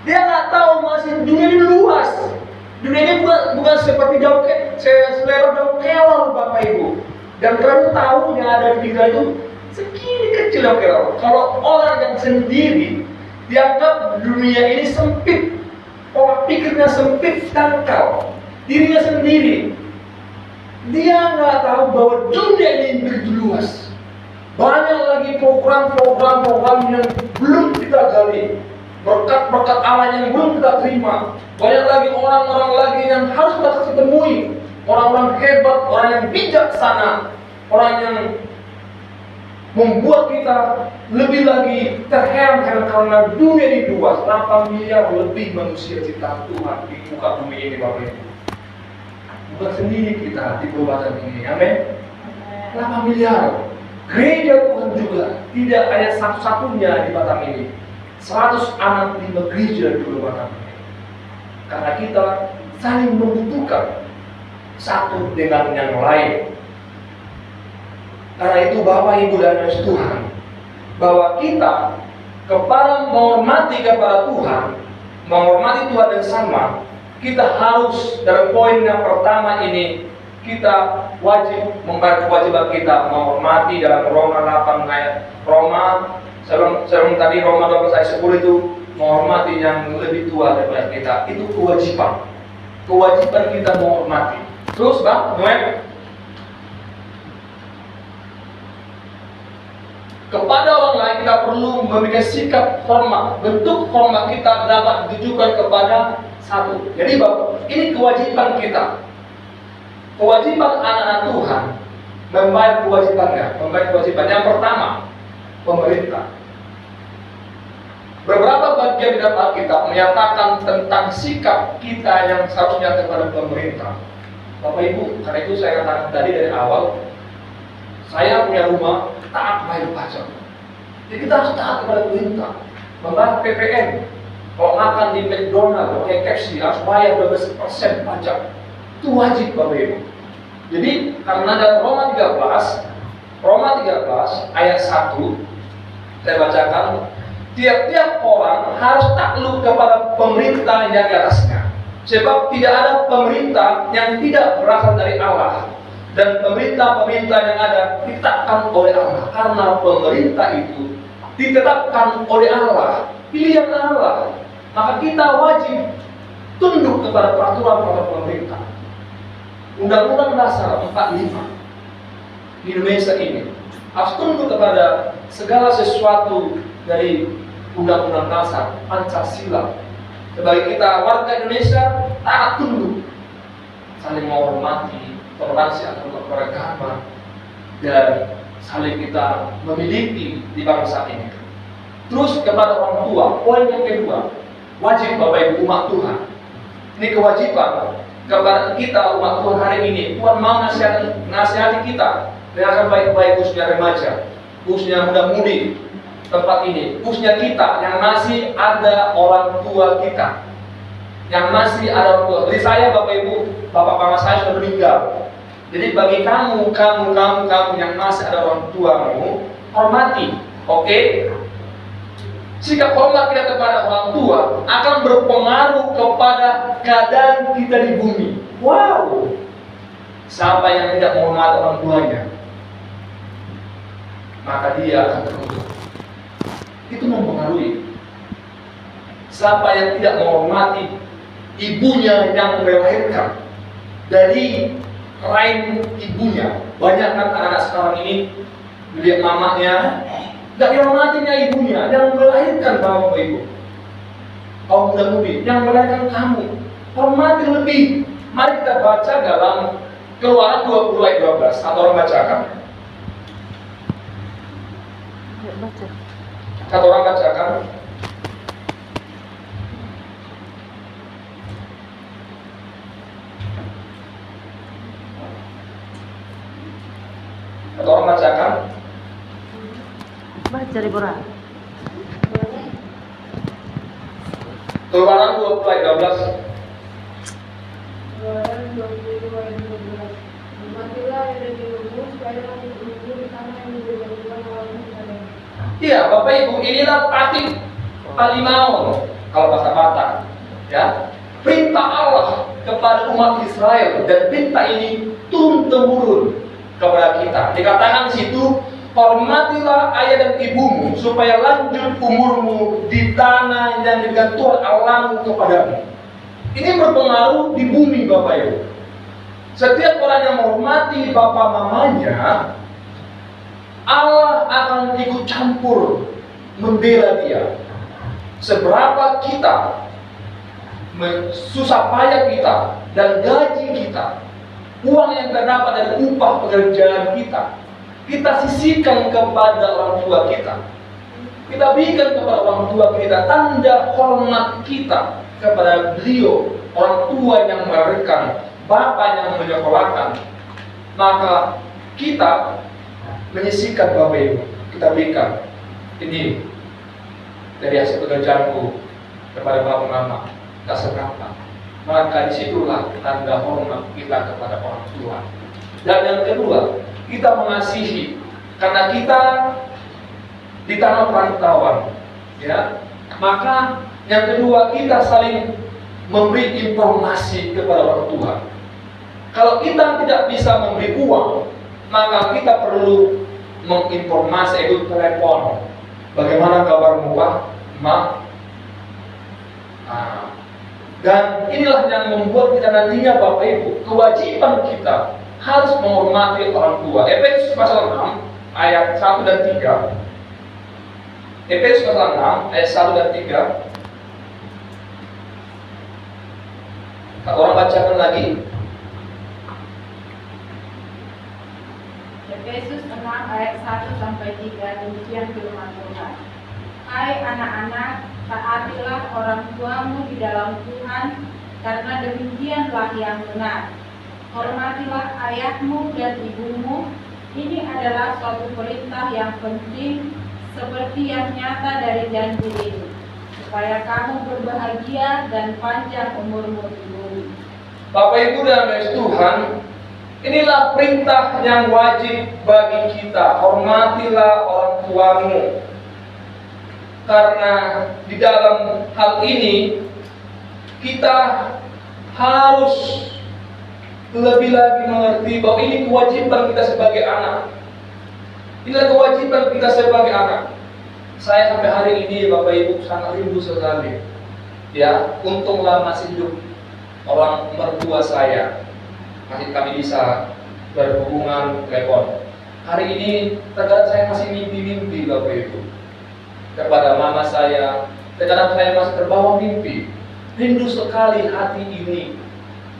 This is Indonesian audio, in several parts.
Dia nggak tahu masih dunia ini luas. Dunia ini bukan seperti selera daun kelor, Bapak Ibu. Dan kamu tahu yang ada di pikiran itu segini kecil daun kelor. Kalau orang yang sendiri dianggap dunia ini sempit, pola pikirnya sempit, dangkal, dirinya sendiri. Dia nggak tahu bahwa dunia ini begitu luas. Banyak lagi program-program yang belum kita gali, berkat-berkat Allah yang belum kita terima. Banyak lagi orang-orang lagi yang harus kita temui, orang-orang hebat, orang yang bijaksana, orang yang membuat kita lebih lagi terheran-heran karena dunia ini luas. 8 miliar lebih manusia ciptaan Tuhan di muka bumi ini, Bapak Ibu. Bukan sendiri kita di perbuatan ini, amin. 8 miliar. Gereja Tuhan juga tidak hanya satu-satunya di Batam ini. 165 gereja di Batam ini. Karena kita saling membutuhkan satu dengan yang lain. Karena itu Bapak Ibu dan Tuhan, bahwa kita menghormati kepada Tuhan, menghormati Tuhan yang sama, kita harus dalam poin yang pertama ini, kita wajib membayar kewajiban kita menghormati dalam Roma 8 ayat sebelum tadi Roma 12 ayat 10 itu menghormati yang lebih tua daripada kita. Itu kewajiban kita menghormati. Terus Bang Noel, kepada orang lain kita perlu memiliki sikap hormat. Bentuk hormat kita dapat ditujukan kepada satu. Jadi Bapak, ini kewajiban kita. Kewajiban anak-anak Tuhan membayar kewajiban. Yang pertama, pemerintah. Beberapa bagian di dalam Alkitab menyatakan tentang sikap kita yang seharusnya kepada pemerintah. Bapak Ibu, karena itu saya katakan tadi dari awal, saya punya rumah, taat bayar pajak. Jadi kita harus taat kepada pemerintah, membayar PPN. Kalau makan di McDonald, pakai KFC, harus bayar 12% pajak. Itu wajib, Bapak Ibu. Jadi karena dalam Roma 13 ayat 1, saya bacakan, tiap-tiap orang harus takluk kepada pemerintah yang di atasnya. Sebab tidak ada pemerintah yang tidak berasal dari Allah. Dan pemerintah-pemerintah yang ada ditetapkan oleh Allah. Karena pemerintah itu ditetapkan oleh Allah, pilihan Allah. Maka kita wajib tunduk kepada peraturan pemerintah. Undang-Undang Dasar 45 di Indonesia ini harus tunduk kepada segala sesuatu dari Undang-Undang Dasar Pancasila. Sebagai kita warga Indonesia, taat tunduk, saling menghormati, toleransi antar beragama, dan saling kita memiliki di bangsa ini. Terus kepada orang tua, poin yang kedua, wajib Bapak Ibu umat Tuhan. Ini kewajiban kepada kita umat Tuhan hari ini. Tuhan mau nasihati kita dengan baik-baik, khususnya remaja, khususnya muda-mudi tempat ini, khususnya kita yang masih ada orang tua kita, yang masih ada orang tua. Jadi saya, Bapak Ibu, bapak mama saya sudah meninggal. Jadi bagi kamu yang masih ada orang tuamu, hormati, oke? Sikap hormat kita kepada orang tua akan berpengaruh kepada keadaan kita di bumi. Wow! Siapa yang tidak menghormati orang tuanya, maka dia akan terkutuk. Itu mempengaruhi. Siapa yang tidak menghormati ibunya yang melahirkan, dari rahim ibunya. Banyak kan anak-anak sekarang ini melihat mamanya, tidak dihormatinya ibunya yang melahirkan. Bapak Ibu, kaum muda-mudi yang melahirkan kamu, hormati lebih. Mari kita baca dalam Keluaran 20 ayat 12. Satu orang bacakan. Satu orang bacakan. Satu orang bacakan. Baca di Quran. Keluaran 20 ayat 12. Keluaran 20 ayat 12. Hormatilah yang diurus, supaya kamu beruntung di tanah yang diberikan Tuhan Allahmu kepadamu. Iya, Bapak Ibu, inilah patik Palimaon. kalau bahasa Batak, ya. Perintah Allah kepada umat Israel, dan perintah ini turun temurun kepada kita. Dikatakan di situ, hormatilah ayah dan ibumu supaya lanjut umurmu di tanah yang diberikan Tuhan Allahmu kepadamu. Ini berpengaruh di bumi, Bapak Ibu. Setiap orang yang menghormati bapak mamanya, Allah akan ikut campur membela dia. Seberapa kita susah payah kita dan gaji kita, uang yang terdapat dari upah pekerjaan kita, kita sisihkan kepada orang tua kita. Kita berikan kepada orang tua kita tanda hormat kita kepada beliau, orang tua yang melahirkan, bapak yang menyekolahkan. Maka kita menyisihkan Bapak Ibu, kita berikan ini dari hasil pekerjaanku kepada bapak mama. Tak seberapa, maka disitulah tanda hormat kita kepada orang tua. Dan yang kedua, kita mengasihi karena kita di tanah perantauan, ya. Maka yang kedua, kita saling memberi informasi kepada orang tua. Kalau kita tidak bisa memberi uang, maka kita perlu menginformasi, itu telepon. Bagaimana kabarmu, Pak? Ma? Dan inilah yang membuat kita nantinya, Bapak Ibu, kewajiban kita harus menghormati orang tua. Efesus pasal 6 ayat 1 dan 3. Efesus pasal 6 ayat 1 dan 3. Orang bacakan lagi. Efesus 6 ayat 1 sampai 3, demikian firman Tuhan. Hai anak-anak, taatilah orang tuamu di dalam Tuhan, karena demikianlah yang benar. Hormatilah ayahmu dan ibumu. Ini adalah suatu perintah yang penting, seperti yang nyata dari janji ini, supaya kamu berbahagia dan panjang umurmu di bumi. Bapak Ibu dan Tuhan, inilah perintah yang wajib bagi kita. Hormatilah orang tuamu. Karena di dalam hal ini kita harus lebih lagi mengerti bahwa ini kewajiban kita sebagai anak. Inilah kewajiban kita sebagai anak. Saya sampai hari ini, Bapak Ibu, sangat rindu sekali. Ya, untunglah masih hidup orang mertua saya, masih kami bisa berhubungan telepon. Hari ini terkadang saya masih mimpi-mimpi, Bapak Ibu, kepada mama saya. Terkadang saya masih terbawa mimpi. Rindu sekali hati ini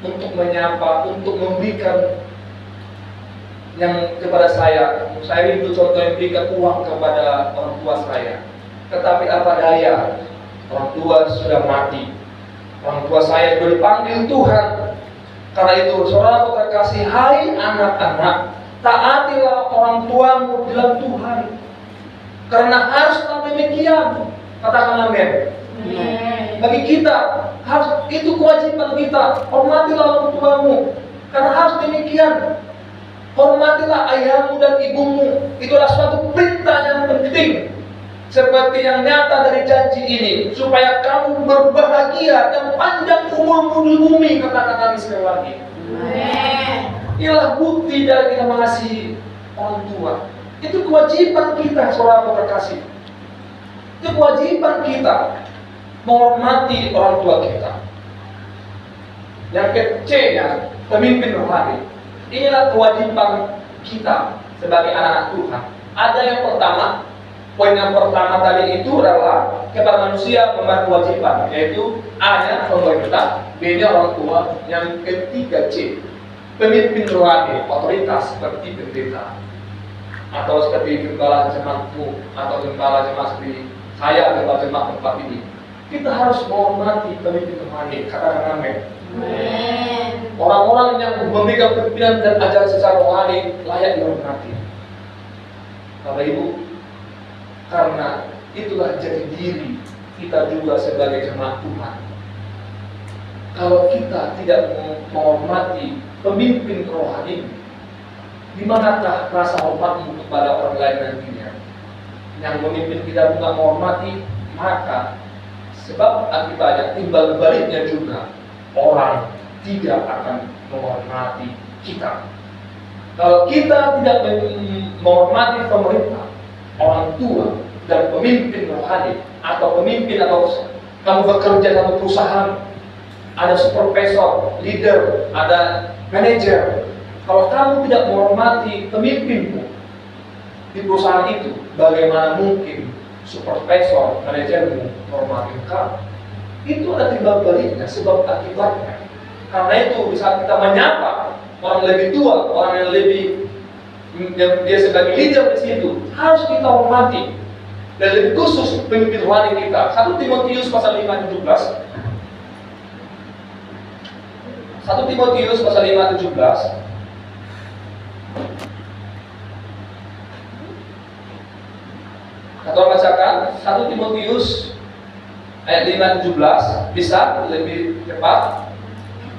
untuk menyapa, untuk memberikan yang kepada saya. Saya rindu contoh yang berikan uang kepada orang tua saya. Tetapi apa daya, orang tua sudah mati. Orang tua saya sudah dipanggil Tuhan. Karena itu, saudara terkasih, hai anak-anak, taatilah orang tuamu di dalam Tuhan. Karena haruslah demikian. Katakan amin. Bagi kita harus, itu kewajiban kita. Hormatilah orang tuamu. Karena harus demikian. Hormatilah ayahmu dan ibumu. Itulah suatu perintah yang penting, seperti yang nyata dari janji ini, supaya kamu berbahagia dan panjang umurmu di bumi. Katakan kami sekali lagi. Inilah bukti dari kita mengasihi orang tua. Itu kewajiban kita, saudara terkasih. Itu kewajiban kita menghormati orang tua kita. Yang ketiga, pemimpin rohani. Inilah kewajiban kita sebagai anak-anak Tuhan. Ada yang pertama, poin yang pertama tadi itu adalah kepada manusia membuat kewajiban, yaitu A-nya pemerintah, B-nya orang tua. Yang ketiga, C, pemimpin rohani, otoritas seperti pendeta, atau seperti gembala jemaatmu, atau gembala jemaat seperti saya, gembala jemaat tempat ini. Kita harus menghormati pemimpin rohani. Katakan amin. Orang-orang yang memberikan pimpinan dan ajaran secara rohani layak dihormati. Bapak Ibu, karena itulah jati diri kita juga sebagai jemaat Tuhan. Kalau kita tidak menghormati pemimpin rohani, di manakah rasa hormatmu kepada orang lain nantinya? Yang memimpin kita bukan menghormati, maka Sebab akibatnya timbal baliknya juga orang tidak akan menghormati kita. Kalau kita tidak menghormati pemerintah, orang tua, dan pemimpin rohani, atau pemimpin, atau kamu bekerja dalam perusahaan, ada supervisor, leader, ada manajer. Kalau kamu tidak menghormati pemimpinmu di perusahaan itu, bagaimana mungkin supervisor, manajermu menghormati kamu? Itu ada timbal baliknya, sebab akibatnya. Karena itu di saat kita menyapa orang lebih tua, orang yang lebih dia sebagai leader di situ, harus kita hormati. Dan lebih khusus pemimpin rohani kita. 1 Timotius pasal 5:17. 1 Timotius pasal 5:17. Atau bacakan 1 Timotius ayat 5:17. Bisa lebih cepat?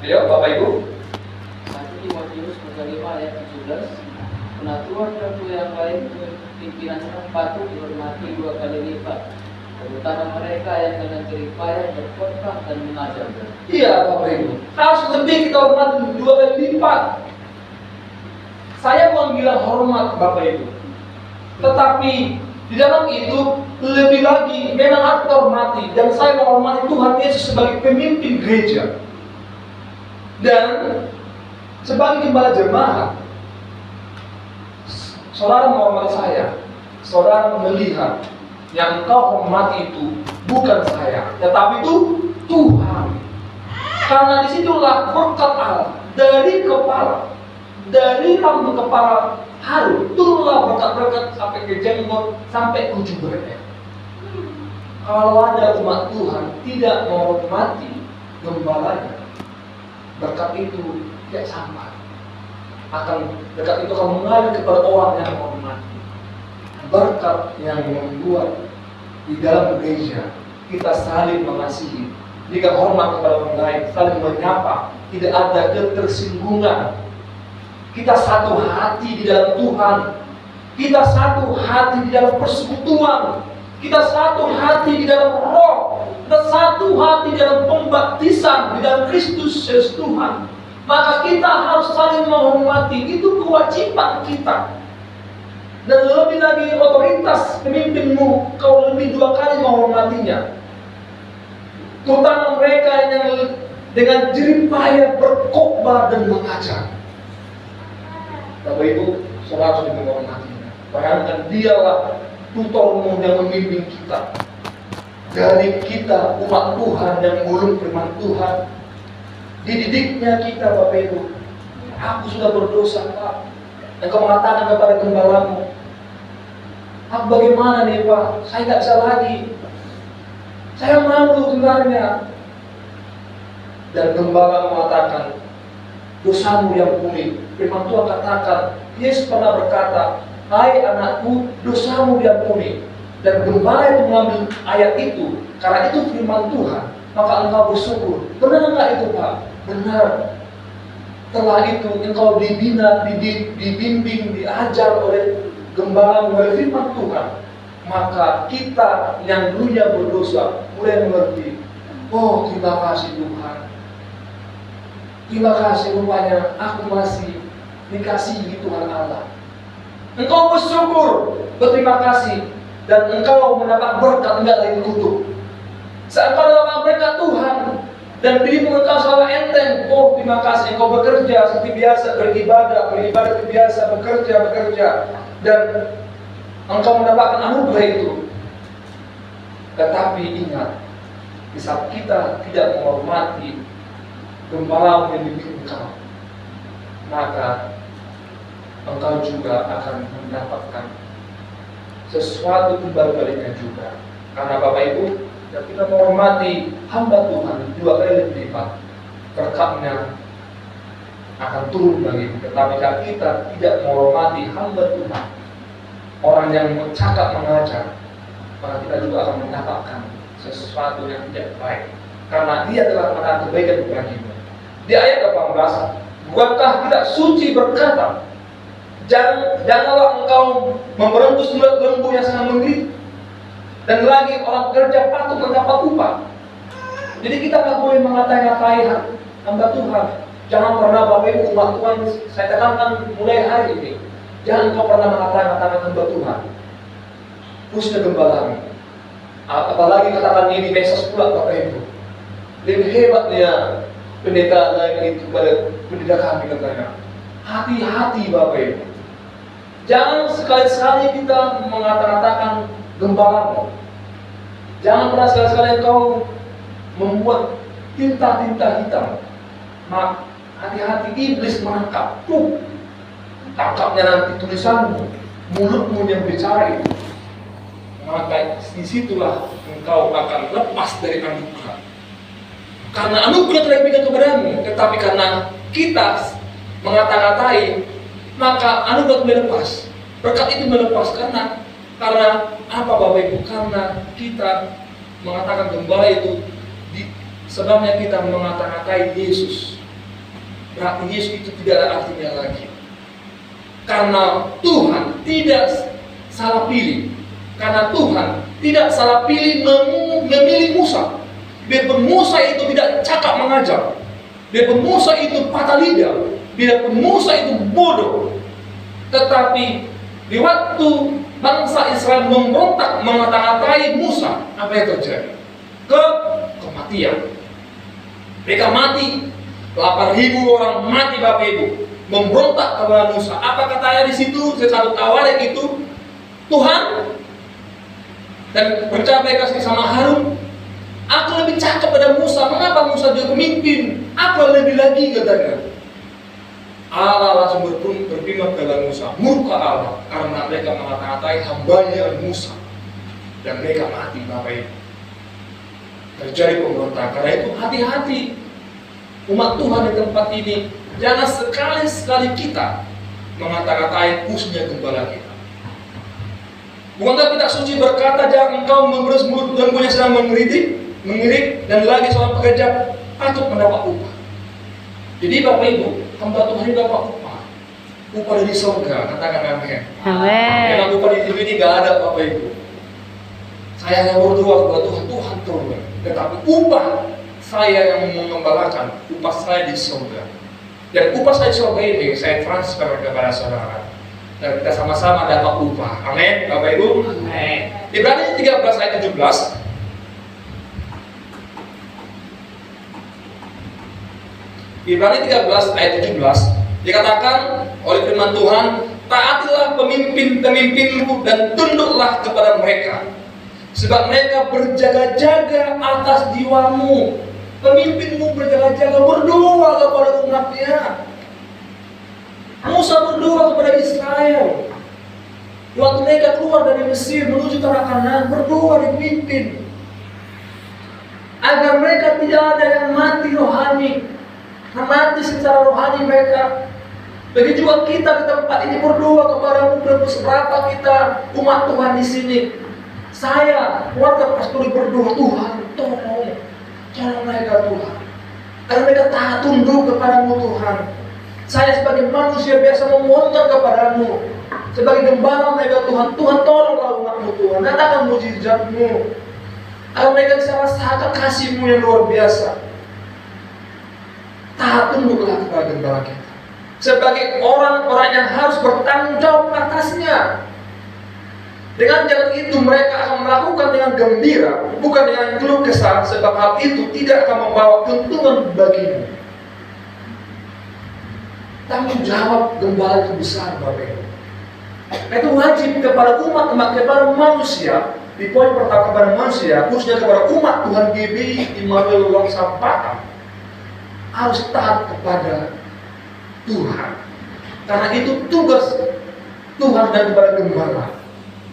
Ayo Bapak Ibu. 1 Timotius pasal 5 ayat 17. Penaturan ratu yang baik pimpinannya patut dihormati 2 kali lipat, terutama mereka yang dengan jerih payah berkhotbah dan mengajar. Iya Bapak Ibu, harus lebih kita hormati 2 kali lipat. Saya mau bilang hormat Bapak Ibu, tetapi di dalam itu lebih lagi memang harus kita hormati. Dan saya menghormati Tuhan Yesus sebagai pemimpin gereja dan sebagai gembala jemaat. Saudara menghormati saya, saudara melihat yang engkau hormati itu bukan saya, tetapi itu Tuhan. Karena disitulah berkat Allah dari kepala, dari rambut kepala Harun turunlah berkat-berkat sampai ke jenggot, sampai ke ujung leher. Kalau ada umat Tuhan tidak menghormati gembalanya, berkat itu tidak sampai. Berkat itu akan mengalir kepada orang yang menghormati. Berkat yang membuat di dalam gereja kita saling mengasihi, jika hormat kepada orang lain, saling menyapa, tidak ada ketersinggungan. Kita satu hati di dalam Tuhan, kita satu hati di dalam persekutuan, kita satu hati di dalam roh, kita satu hati di dalam pembaptisan di dalam Kristus Yesus Tuhan. Maka kita harus saling menghormati, itu kewajiban kita. Dan lebih lagi otoritas pemimpinmu, kau lebih 2 kali menghormatinya. Terutama mereka yang dengan jerih payah berkhotbah dan mengajar. Bapak Ibu, saudara harus menghormatinya. Bayangkan dialah tutormu yang membimbing kita. Dari kita umat Tuhan yang mengulung firman Tuhan, dididiknya kita Bapak Ibu. Aku sudah berdosa Pak. Engkau mengatakan kepada gembalamu, aku bagaimana nih Pak? Saya tidak bisa lagi. Saya malu sebenarnya. Dan gembala mengatakan, dosamu yang kuning. Firman Tuhan katakan, Yesus pernah berkata, hai anakku, dosamu diampuni. Dan gembala itu mengambil ayat itu, karena itu firman Tuhan, maka engkau bersyukur. Benar enggak itu Pak? Benar. Setelah itu engkau dibina, dibimbing, diajar oleh gembala oleh firman Tuhan. Maka kita yang dulunya berdosa mulai mengerti, oh terima kasih Tuhan. Terima kasih rupanya aku masih dikasihi Tuhan Allah. Engkau bersyukur, berterima kasih, dan engkau mendapat berkat, enggak lagi kutuk. Saat engkau mendapat berkat Tuhan dan dirimu engkau selalu enteng, oh terima kasih engkau bekerja seperti biasa, beribadah seperti biasa, bekerja, dan engkau mendapatkan anugerah itu. Tetapi ingat, di saat kita tidak menghormati gembala membimbing engkau, maka engkau juga akan mendapatkan sesuatu baliknya juga. Karena Bapak Ibu, jika kita menghormati hamba Tuhan 2 kali lebih lipat, berkatnya akan turun lagi. Tetapi jika kita tidak menghormati hamba Tuhan, orang yang cakap mengajar, maka kita juga akan mendapatkan sesuatu yang tidak baik. Karena dia telah melakukan kebaikan bagimu. Di ayat 18, bukankah tidak suci berkata, janganlah engkau memberebus lembu yang sangat menggigit, dan lagi orang bekerja patut mendapat upah. Jadi kita nggak boleh mengatai-ngatai hamba Tuhan. Jangan pernah Bapak Ibu umat Tuhan, saya tekankan mulai hari ini, jangan kau pernah mengatai-ngatai hamba Tuhan, khususnya gembala. Apalagi katakan ini Mesos pula Bapak Ibu. Lebih hebatnya pendeta lain itu pada pendeta kami katanya. Hati-hati Bapak Ibu. Jangan sekali-sekali kita mengata-ngatakan gembalamu. Jangan pernah sekali-sekali kau membuat tinta-tinta hitam. Mak, hati-hati iblis menangkap. Tangkapnya nanti tulisanmu, mulutmu yang bicara itu. Maka disitulah engkau akan lepas dari anugerah. Karena anugerah telah diberikan kepadamu, tetapi karena kita mengata-ngatai, maka anugerah melepas. Berkat itu melepas karena apa Bapak Ibu? Karena kita mengatakan gembala itu sebabnya kita mengata-ngatai Yesus. Berarti Yesus itu tidak ada artinya lagi. Karena Tuhan tidak salah pilih. Karena Tuhan tidak salah pilih memilih Musa. Biarpun Musa itu tidak cakap mengajar, biarpun Musa itu patah lidah, biarpun Musa itu bodoh, tetapi di waktu bangsa Israel memberontak mengata-ngatai Musa, apa yang terjadi? Kematian. Mereka mati, 8.000 orang mati Bapak Ibu, memberontak kepada Musa. Apa katanya di situ? Satu awalnya itu Tuhan dan percaya mereka sama Harun. Aku lebih cakap pada Musa. Mengapa Musa jadi pemimpin? Aku lebih lagi katanya. Allah langsung berfirman kepada Musa, murka Allah karena mereka mengata-ngatai hambanya Musa dan mereka mati Bapak Ibu. Terjadi pemberontakan. Karena itu hati-hati umat Tuhan di tempat ini. Jangan sekali-sekali kita mengata-ngatai khususnya gembala kita. Bukankah kita suci berkata, jangan engkau memberus mulut dan punya sedang mengirik dan lagi seorang pekerja patut mendapat upah. Jadi Bapak Ibu, hamba Tuhan ini dapat upah. Upah dari surga, katakan amin. Amin. Memang upah di TV ini nggak ada Bapak Ibu. Saya hanya berdoa kepada Tuhan, Tuhan turun. Tetapi upah saya yang mengembalakan, upah saya di surga. Dan upah saya di surga ini saya transfer kepada saudara. Dan kita sama-sama dapat upah. Amin, Bapak Ibu. Amin. Ibrani 13 ayat 17. Ibrani 13 ayat 17 dikatakan oleh firman Tuhan, taatilah pemimpin-pemimpinmu dan tunduklah kepada mereka, sebab mereka berjaga-jaga atas jiwamu. Pemimpinmu berjaga-jaga, berdoa kepada umatnya. Musa berdoa kepada Israel. Waktu mereka keluar dari Mesir menuju tanah Kanaan, berdoa dipimpin agar mereka tidak ada yang mati rohani, mati secara rohani mereka. Begitu juga kita di tempat ini berdoa kepada beberapa kita umat Tuhan di sini. Saya, keluarga pastori berdoa, Tuhan tolong mereka Tuhan, agar mereka taat tunduk kepadamu Tuhan. Saya sebagai manusia biasa memohonkan kepadamu, sebagai gembala mereka Tuhan, Tuhan tolonglah umatmu Tuhan, nyatakan mujizatmu, agar mereka bisa rasakan kasih-Mu yang luar biasa. Taat tunduklah kepada gembala kita, sebagai orang-orang yang harus bertanggung jawab atasnya. Dengan jalan itu mereka akan melakukan dengan gembira, bukan dengan keluh kesah, sebab hal itu tidak akan membawa keuntungan bagimu. Tanggung jawab gembala itu besar Bapak Ibu. Itu wajib kepada umat, kepada manusia. Di poin pertama kepada manusia, khususnya kepada umat Tuhan GBI Immanuel Longsam Batam, harus taat kepada Tuhan. Karena itu tugas Tuhan dan kepada gembala.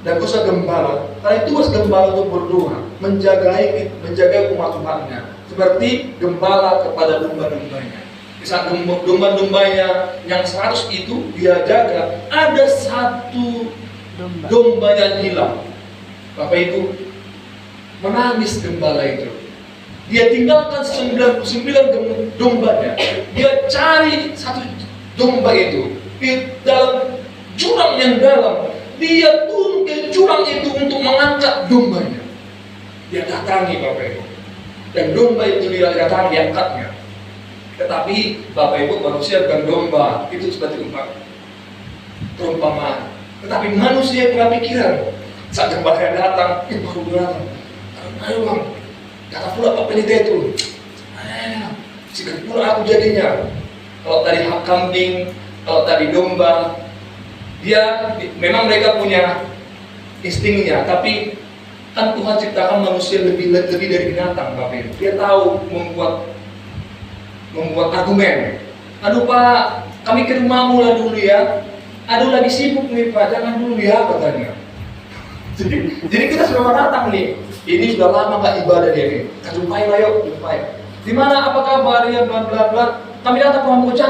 Dan khususnya gembala, karena tugas gembala untuk berdoa, menjaga umat Tuhannya, seperti gembala kepada domba-dombanya. Saat domba-dombanya yang 100 itu dia jaga, ada satu domba yang hilang. Bapak Ibu, menangis gembala itu. Dia tinggalkan 99 dombanya. Dia cari satu domba itu di dalam jurang yang dalam. Dia turun ke jurang itu untuk mengangkat dombanya. Dia datangi Bapak Ibu. Dan domba itu datang diangkatnya. Tetapi Bapak Ibu, manusia bukan domba, itu seperti perumpamaan. Tetapi manusia punya pikiran. Saat gembala datang, baru datang. Ayo bang, kata pula Pak Pendeta itu. Sikat pula aku jadinya. Kalau tadi hak kambing, kalau tadi domba, memang mereka punya instingnya, tapi kan Tuhan ciptakan manusia lebih dari binatang, Bapak Ibu. Dia tahu membuat argumen. Aduh Pak, kami ke rumahmu lah dulu ya. Aduh lagi sibuk nih Pak, jangan dulu ya katanya. Jadi kita sudah datang nih. Ini sudah lama nggak ibadah dia nih. Kita jumpai lah yuk, jumpai. Di mana? Apa kabar ya? Bla bla bla. Kami datang ke rumahmu,